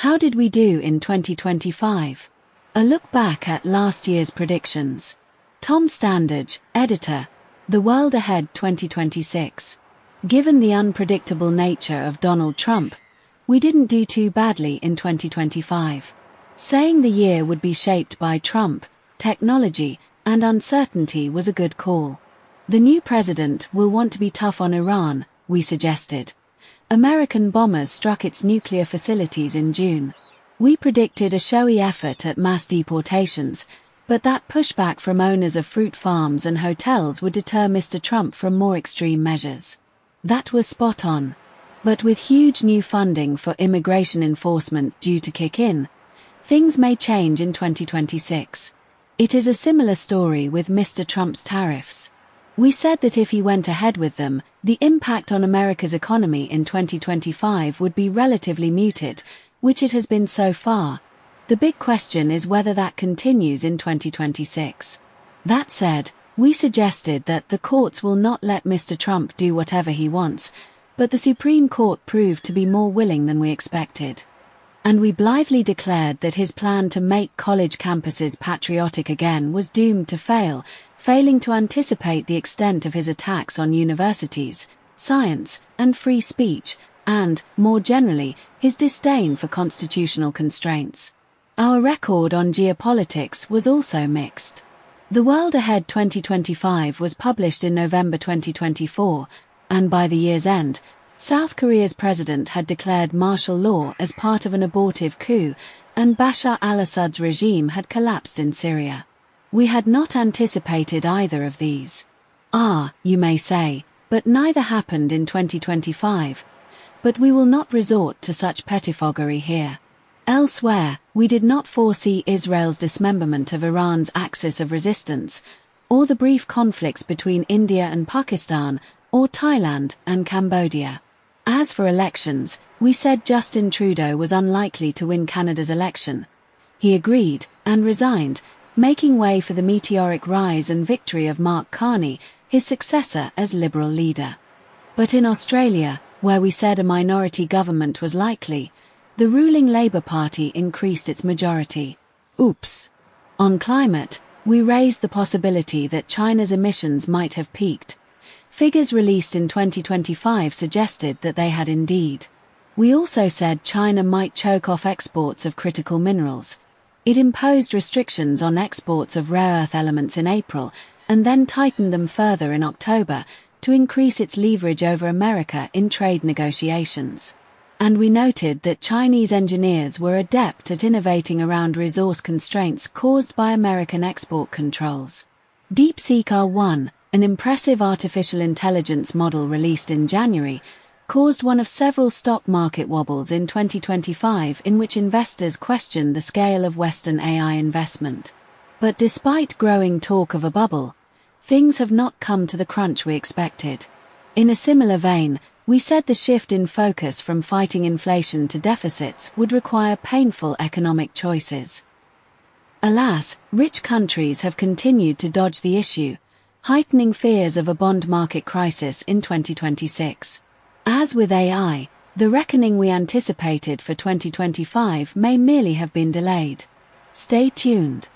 How did we do in 2025? A look back at last year's predictions. Tom Standage, editor, The World Ahead 2026. Given the unpredictable nature of Donald Trump, we didn't do too badly in 2025. Saying the year would be shaped by Trump, technology, and uncertainty was a good call. The new president will want to be tough on Iran, we suggested. American bombers struck its nuclear facilities in June. We predicted a showy effort at mass deportations, but that pushback from owners of fruit farms and hotels would deter Mr. Trump from more extreme measures. That was spot on. But with huge new funding for immigration enforcement due to kick in, things may change in 2026. It is a similar story with Mr. Trump's tariffs. We said that if he went ahead with them, the impact on America's economy in 2025 would be relatively muted, which it has been so far. The big question is whether that continues in 2026. That said, we suggested that the courts will not let Mr. Trump do whatever he wants, but the Supreme Court proved to be more willing than we expected. And we blithely declared that his plan to make college campuses patriotic again was doomed to fail, failing to anticipate the extent of his attacks on universities, science, and free speech, and, more generally, his disdain for constitutional constraints. Our record on geopolitics was also mixed. The World Ahead 2025 was published in November 2024, and by the year's end, South Korea's president had declared martial law as part of an abortive coup, and Bashar al-Assad's regime had collapsed in Syria. We had not anticipated either of these. You may say, but neither happened in 2025. But we will not resort to such pettifoggery here. Elsewhere, we did not foresee Israel's dismemberment of Iran's axis of resistance, or the brief conflicts between India and Pakistan, or Thailand and Cambodia. As for elections, we said Justin Trudeau was unlikely to win Canada's election. He agreed, and resigned, making way for the meteoric rise and victory of Mark Carney, his successor as Liberal leader. But in Australia, where we said a minority government was likely, the ruling Labour Party increased its majority. Oops. On climate, we raised the possibility that China's emissions might have peaked. Figures released in 2025 suggested that they had indeed. We also said China might choke off exports of critical minerals. It imposed restrictions on exports of rare earth elements in April, and then tightened them further in October to increase its leverage over America in trade negotiations. And we noted that Chinese engineers were adept at innovating around resource constraints caused by American export controls. DeepSeek R1, an impressive artificial intelligence model released in January, caused one of several stock market wobbles in 2025 in which investors questioned the scale of Western AI investment. But despite growing talk of a bubble, things have not come to the crunch we expected. In a similar vein, we said the shift in focus from fighting inflation to deficits would require painful economic choices. Alas, rich countries have continued to dodge the issue, heightening fears of a bond market crisis in 2026. As with AI, the reckoning we anticipated for 2025 may merely have been delayed. Stay tuned.